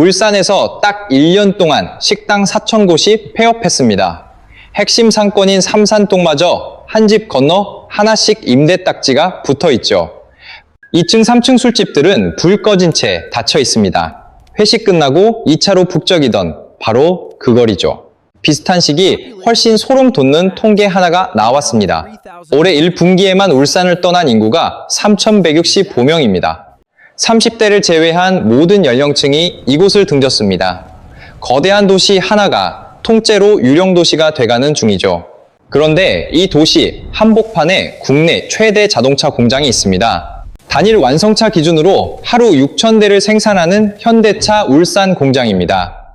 울산에서 딱 1년 동안 식당 4,000곳이 폐업했습니다. 핵심 상권인 삼산동마저 한 집 건너 하나씩 임대 딱지가 붙어 있죠. 2층, 3층 술집들은 불 꺼진 채 닫혀 있습니다. 회식 끝나고 2차로 북적이던 바로 그 거리죠. 비슷한 시기 훨씬 소름 돋는 통계 하나가 나왔습니다. 올해 1분기에만 울산을 떠난 인구가 3,165명입니다. 30대를 제외한 모든 연령층이 이곳을 등졌습니다. 거대한 도시 하나가 통째로 유령 도시가 돼가는 중이죠. 그런데 이 도시 한복판에 국내 최대 자동차 공장이 있습니다. 단일 완성차 기준으로 하루 6,000대를 생산하는 현대차 울산 공장입니다.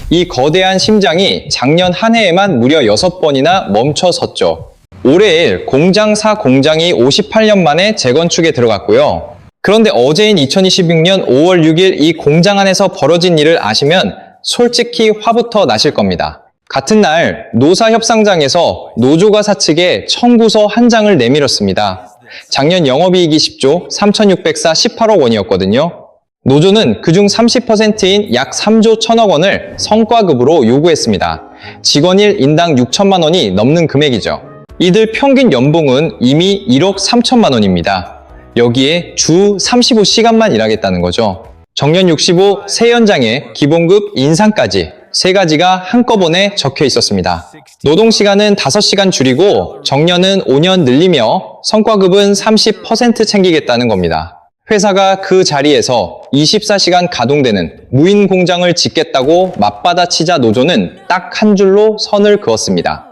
이 거대한 심장이 작년 한 해에만 무려 6번이나 멈춰섰죠. 올해일 공장사 공장이 58년 만에 재건축에 들어갔고요. 그런데 어제인 2026년 5월 6일 이 공장 안에서 벌어진 일을 아시면 솔직히 화부터 나실 겁니다. 같은 날 노사협상장에서 노조가 사측에 청구서 한 장을 내밀었습니다. 작년 영업이익이 10조 3,604 18억 원이었거든요. 노조는 그중 30%인 약 3조 1,000억 원을 성과급으로 요구했습니다. 직원일 인당 6천만 원이 넘는 금액이죠. 이들 평균 연봉은 이미 1억 3천만 원입니다. 여기에 주 35시간만 일하겠다는 거죠. 정년 65 새 연장에 기본급 인상까지 세 가지가 한꺼번에 적혀 있었습니다. 노동시간은 5시간 줄이고 정년은 5년 늘리며 성과급은 30% 챙기겠다는 겁니다. 회사가 그 자리에서 24시간 가동되는 무인 공장을 짓겠다고 맞받아치자 노조는 딱 한 줄로 선을 그었습니다.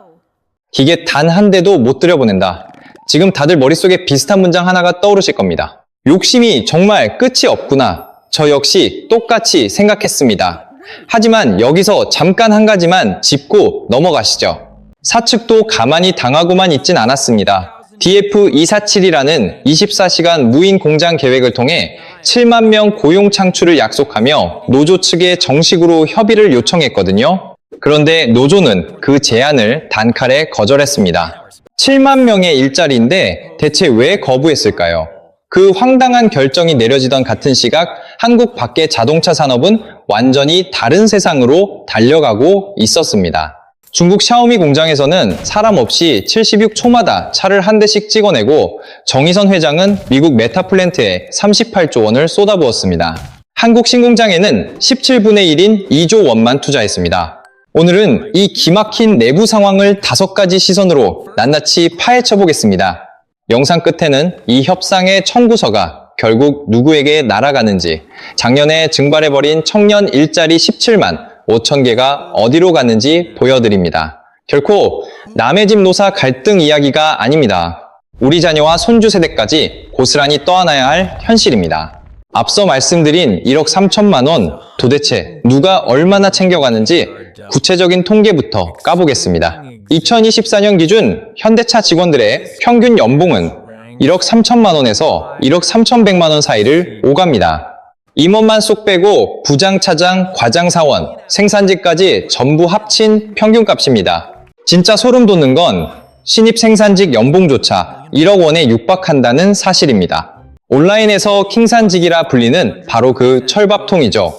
기계 단 한 대도 못 들여보낸다. 지금 다들 머릿속에 비슷한 문장 하나가 떠오르실 겁니다. 욕심이 정말 끝이 없구나. 저 역시 똑같이 생각했습니다. 하지만 여기서 잠깐 한 가지만 짚고 넘어가시죠. 사측도 가만히 당하고만 있진 않았습니다. DF247이라는 24시간 무인 공장 계획을 통해 7만 명 고용 창출을 약속하며 노조 측에 정식으로 협의를 요청했거든요. 그런데 노조는 그 제안을 단칼에 거절했습니다. 7만 명의 일자리인데 대체 왜 거부했을까요? 그 황당한 결정이 내려지던 같은 시각 한국 밖의 자동차 산업은 완전히 다른 세상으로 달려가고 있었습니다. 중국 샤오미 공장에서는 사람 없이 76초마다 차를 한 대씩 찍어내고 정의선 회장은 미국 메타 플랜트에 38조 원을 쏟아부었습니다. 한국 신공장에는 17분의 1인 2조 원만 투자했습니다. 오늘은 이 기막힌 내부 상황을 5가지 시선으로 낱낱이 파헤쳐 보겠습니다. 영상 끝에는 이 협상의 청구서가 결국 누구에게 날아가는지, 작년에 증발해버린 청년 일자리 17만 5천 개가 어디로 갔는지 보여드립니다. 결코 남의 집 노사 갈등 이야기가 아닙니다. 우리 자녀와 손주 세대까지 고스란히 떠안아야 할 현실입니다. 앞서 말씀드린 1억 3천만 원, 도대체 누가 얼마나 챙겨가는지 구체적인 통계부터 까보겠습니다. 2024년 기준 현대차 직원들의 평균 연봉은 1억 3천만 원에서 1억 3,100만 원 사이를 오갑니다. 임원만 쏙 빼고 부장, 차장, 과장, 사원, 생산직까지 전부 합친 평균값입니다. 진짜 소름 돋는 건 신입 생산직 연봉조차 1억 원에 육박한다는 사실입니다. 온라인에서 킹산직이라 불리는 바로 그 철밥통이죠.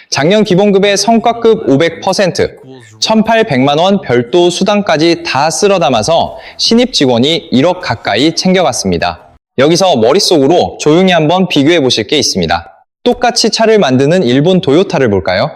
작년 기본급의 성과급 500%, 1,800만 원 별도 수당까지 다 쓸어 담아서 신입 직원이 1억 가까이 챙겨갔습니다. 여기서 머릿속으로 조용히 한번 비교해 보실 게 있습니다. 똑같이 차를 만드는 일본 도요타를 볼까요?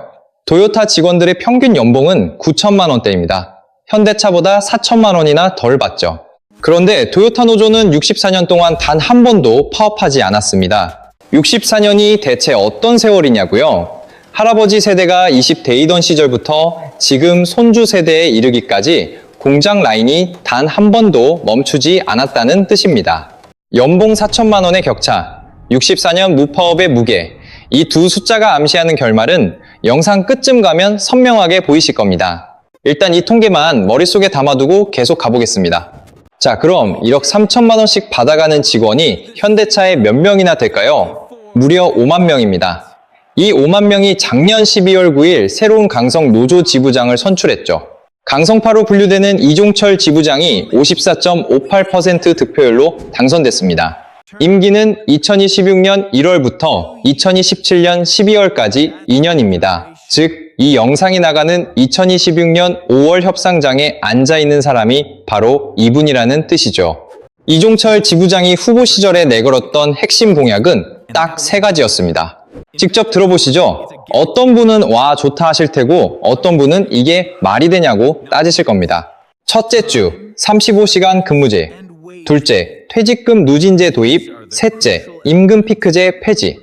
도요타 직원들의 평균 연봉은 9천만 원대입니다. 현대차보다 4천만 원이나 덜 받죠. 그런데 도요타 노조는 64년 동안 단 한 번도 파업하지 않았습니다. 64년이 대체 어떤 세월이냐고요? 할아버지 세대가 20대이던 시절부터 지금 손주 세대에 이르기까지 공장 라인이 단 한 번도 멈추지 않았다는 뜻입니다. 연봉 4천만 원의 격차, 64년 무파업의 무게, 이 두 숫자가 암시하는 결말은 영상 끝쯤 가면 선명하게 보이실 겁니다. 일단 이 통계만 머릿속에 담아두고 계속 가보겠습니다. 자, 그럼 1억 3천만 원씩 받아가는 직원이 현대차에 몇 명이나 될까요? 무려 5만 명입니다. 이 5만 명이 작년 12월 9일 새로운 강성 노조 지부장을 선출했죠. 강성파로 분류되는 이종철 지부장이 54.58% 득표율로 당선됐습니다. 임기는 2026년 1월부터 2027년 12월까지 2년입니다. 즉, 이 영상이 나가는 2026년 5월 협상장에 앉아있는 사람이 바로 이분이라는 뜻이죠. 이종철 지부장이 후보 시절에 내걸었던 핵심 공약은 딱 3가지였습니다. 직접 들어보시죠. 어떤 분은 와 좋다 하실 테고 어떤 분은 이게 말이 되냐고 따지실 겁니다. 첫째 주 35시간 근무제, 둘째 퇴직금 누진제 도입, 셋째 임금 피크제 폐지.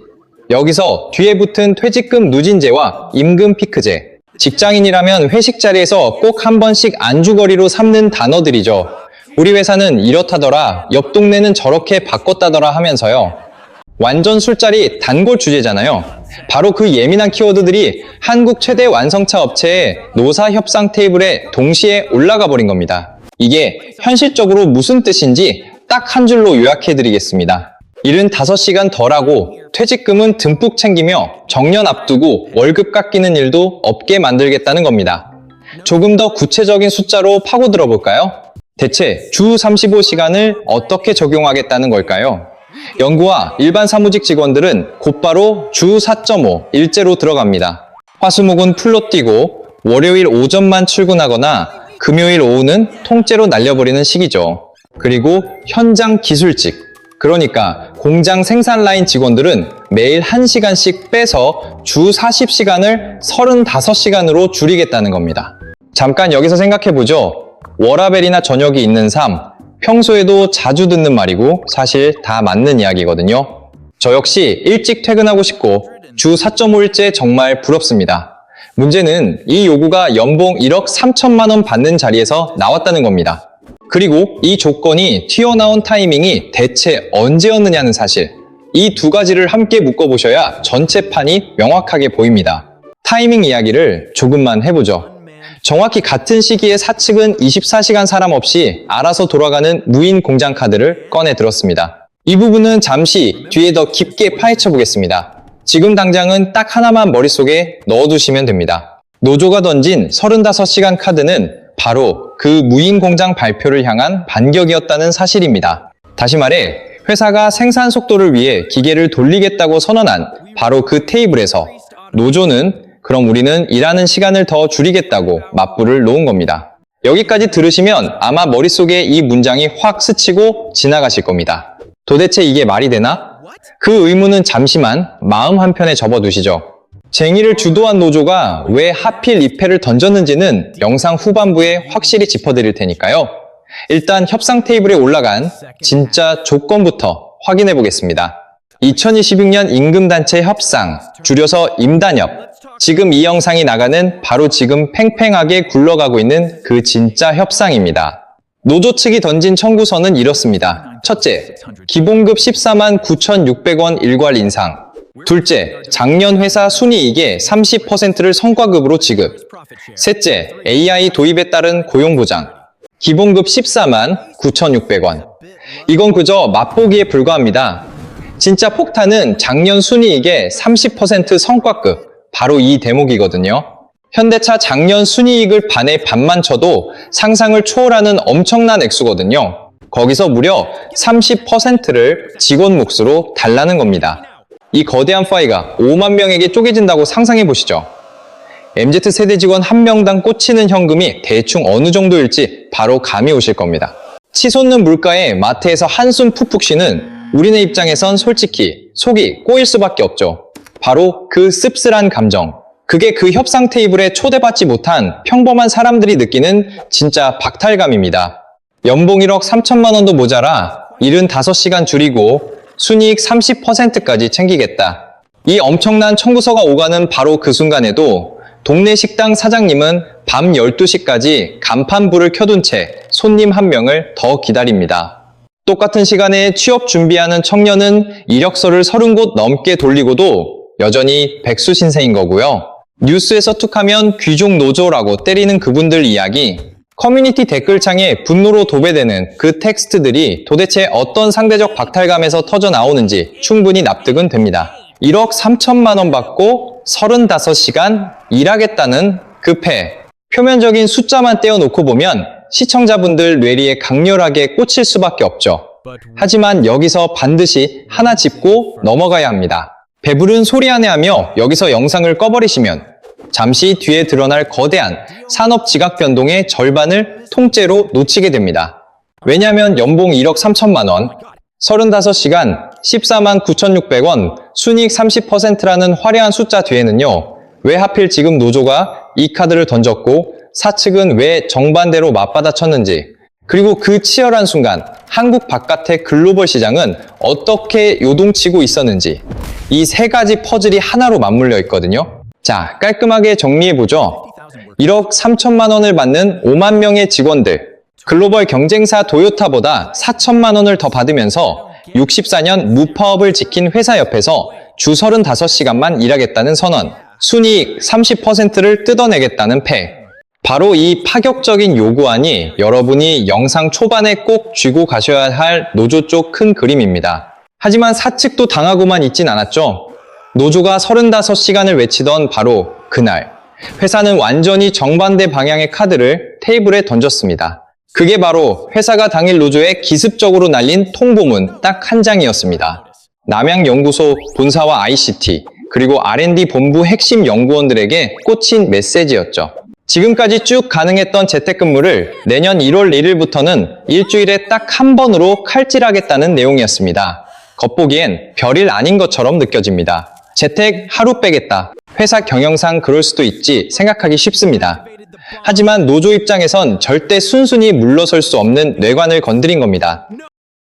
여기서 뒤에 붙은 퇴직금 누진제와 임금 피크제, 직장인이라면 회식 자리에서 꼭 한 번씩 안주거리로 삼는 단어들이죠. 우리 회사는 이렇다더라, 옆 동네는 저렇게 바꿨다더라 하면서요. 완전 술자리 단골 주제잖아요. 바로 그 예민한 키워드들이 한국 최대 완성차 업체의 노사 협상 테이블에 동시에 올라가 버린 겁니다. 이게 현실적으로 무슨 뜻인지 딱 한 줄로 요약해드리겠습니다. 일은 5시간 덜 하고 퇴직금은 듬뿍 챙기며 정년 앞두고 월급 깎이는 일도 없게 만들겠다는 겁니다. 조금 더 구체적인 숫자로 파고들어 볼까요? 대체 주 35시간을 어떻게 적용하겠다는 걸까요? 연구와 일반 사무직 직원들은 곧바로 주 4.5 일제로 들어갑니다. 화수목은 풀로 뛰고 월요일 오전만 출근하거나 금요일 오후는 통째로 날려버리는 시기죠. 그리고 현장 기술직, 그러니까 공장 생산 라인 직원들은 매일 1시간씩 빼서 주 40시간을 35시간으로 줄이겠다는 겁니다. 잠깐 여기서 생각해보죠. 워라밸이나 저녁이 있는 삶, 평소에도 자주 듣는 말이고 사실 다 맞는 이야기거든요. 저 역시 일찍 퇴근하고 싶고 주 4.5일째 정말 부럽습니다. 문제는 이 요구가 연봉 1억 3천만 원 받는 자리에서 나왔다는 겁니다. 그리고 이 조건이 튀어나온 타이밍이 대체 언제였느냐는 사실. 이 2가지를 함께 묶어보셔야 전체 판이 명확하게 보입니다. 타이밍 이야기를 조금만 해보죠. 정확히 같은 시기에 사측은 24시간 사람 없이 알아서 돌아가는 무인 공장 카드를 꺼내 들었습니다. 이 부분은 잠시 뒤에 더 깊게 파헤쳐 보겠습니다. 지금 당장은 딱 하나만 머릿속에 넣어두시면 됩니다. 노조가 던진 35시간 카드는 바로 그 무인 공장 발표를 향한 반격이었다는 사실입니다. 다시 말해 회사가 생산 속도를 위해 기계를 돌리겠다고 선언한 바로 그 테이블에서 노조는 그럼 우리는 일하는 시간을 더 줄이겠다고 맞불을 놓은 겁니다. 여기까지 들으시면 아마 머릿속에 이 문장이 확 스치고 지나가실 겁니다. 도대체 이게 말이 되나? 그 의문은 잠시만 마음 한편에 접어두시죠. 쟁의를 주도한 노조가 왜 하필 이 패를 던졌는지는 영상 후반부에 확실히 짚어드릴 테니까요. 일단 협상 테이블에 올라간 진짜 조건부터 확인해 보겠습니다. 2026년 임금단체 협상, 줄여서 임단협. 지금 이 영상이 나가는 바로 지금 팽팽하게 굴러가고 있는 그 진짜 협상입니다. 노조 측이 던진 청구서는 이렇습니다. 첫째, 기본급 14만 9,600원 일괄 인상. 둘째, 작년 회사 순이익의 30%를 성과급으로 지급. 셋째, AI 도입에 따른 고용보장. 기본급 14만 9,600원. 이건 그저 맛보기에 불과합니다. 진짜 폭탄은 작년 순이익의 30% 성과급. 바로 이 대목이거든요. 현대차 작년 순이익을 반의 반만 쳐도 상상을 초월하는 엄청난 액수거든요. 거기서 무려 30%를 직원 몫으로 달라는 겁니다. 이 거대한 파이가 5만 명에게 쪼개진다고 상상해 보시죠. MZ세대 직원 1명당 꽂히는 현금이 대충 어느 정도일지 바로 감이 오실 겁니다. 치솟는 물가에 마트에서 한숨 푹푹 쉬는 우리네 입장에선 솔직히 속이 꼬일 수밖에 없죠. 바로 그 씁쓸한 감정. 그게 그 협상 테이블에 초대받지 못한 평범한 사람들이 느끼는 진짜 박탈감입니다. 연봉 1억 3천만 원도 모자라 75시간 줄이고 순이익 30%까지 챙기겠다. 이 엄청난 청구서가 오가는 바로 그 순간에도 동네 식당 사장님은 밤 12시까지 간판불을 켜둔 채 손님 1명을 더 기다립니다. 똑같은 시간에 취업 준비하는 청년은 이력서를 30곳 넘게 돌리고도 여전히 백수신세인 거고요. 뉴스에서 툭하면 귀족 노조라고 때리는 그분들 이야기, 커뮤니티 댓글창에 분노로 도배되는 그 텍스트들이 도대체 어떤 상대적 박탈감에서 터져 나오는지 충분히 납득은 됩니다. 1억 3천만 원 받고 35시간 일하겠다는 그 패. 표면적인 숫자만 떼어놓고 보면 시청자분들 뇌리에 강렬하게 꽂힐 수밖에 없죠. 하지만 여기서 반드시 하나 짚고 넘어가야 합니다. 배부른 소리 하네 하며 여기서 영상을 꺼버리시면 잠시 뒤에 드러날 거대한 산업 지각 변동의 절반을 통째로 놓치게 됩니다. 왜냐하면 연봉 1억 3천만 원, 35시간 14만 9,600원, 순이익 30%라는 화려한 숫자 뒤에는요, 왜 하필 지금 노조가 이 카드를 던졌고 사측은 왜 정반대로 맞받아쳤는지, 그리고 그 치열한 순간 한국 바깥의 글로벌 시장은 어떻게 요동치고 있었는지, 이 세 가지 퍼즐이 하나로 맞물려 있거든요. 자, 깔끔하게 정리해보죠. 1억 3천만 원을 받는 5만 명의 직원들, 글로벌 경쟁사 도요타보다 4천만 원을 더 받으면서 64년 무파업을 지킨 회사 옆에서 주 35시간만 일하겠다는 선언, 순이익 30%를 뜯어내겠다는 패. 바로 이 파격적인 요구안이 여러분이 영상 초반에 꼭 쥐고 가셔야 할 노조 쪽 큰 그림입니다. 하지만 사측도 당하고만 있진 않았죠. 노조가 35시간을 외치던 바로 그날, 회사는 완전히 정반대 방향의 카드를 테이블에 던졌습니다. 그게 바로 회사가 당일 노조에 기습적으로 날린 통보문 딱 한 장이었습니다. 남양연구소 본사와 ICT, 그리고 R&D 본부 핵심 연구원들에게 꽂힌 메시지였죠. 지금까지 쭉 가능했던 재택근무를 내년 1월 1일부터는 일주일에 딱 한 번으로 칼질하겠다는 내용이었습니다. 겉보기엔 별일 아닌 것처럼 느껴집니다. 재택 하루 빼겠다. 회사 경영상 그럴 수도 있지 생각하기 쉽습니다. 하지만 노조 입장에선 절대 순순히 물러설 수 없는 뇌관을 건드린 겁니다.